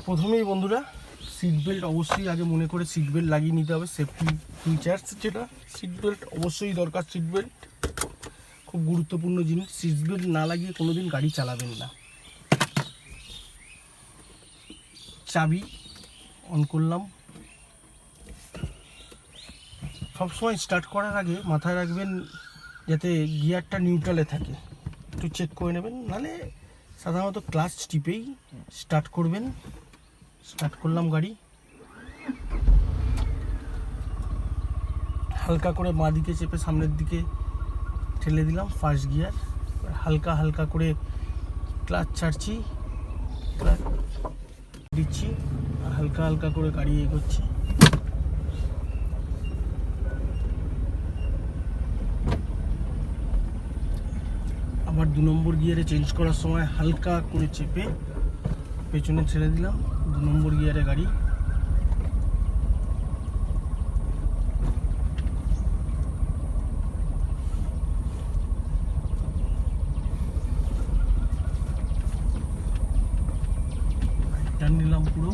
প্রথমেই বন্ধুরা seat belt অবশ্যই আগে মনে করে সিট বেল্ট লাগিয়ে নিতে হবে। সেফটি ফিচার্স যেটা, সিট বেল্ট অবশ্যই দরকার। সিট বেল্ট খুব গুরুত্বপূর্ণ জিনিস। সিট বেল্ট না লাগিয়ে কোনোদিন গাড়ি চালাবেন না। চাবি অন করলাম। সবসময় স্টার্ট করার আগে মাথায় রাখবেন যাতে গিয়ারটা নিউট্রালে থাকে, একটু চেক করে নেবেন। নাহলে সাধারণত ক্লাচ টিপেই স্টার্ট করবেন। স্টার্ট করলাম গাড়ি, হালকা করে বাঁ দিকে চেপে সামনের দিকে ঠেলে দিলাম ফার্স্ট গিয়ার। হালকা হালকা করে ক্লাচ ছাড়ছি, ক্লাচ দিচ্ছি, হালকা হালকা করে গাড়ি এগোচ্ছি। আবার 2 নম্বর গিয়ারে চেঞ্জ করার সময় হালকা করে চেপে পেছনে ছেড়ে দিলাম। 2 নম্বর গিয়ারে গাড়ি। টার্ন নিলাম পুরো।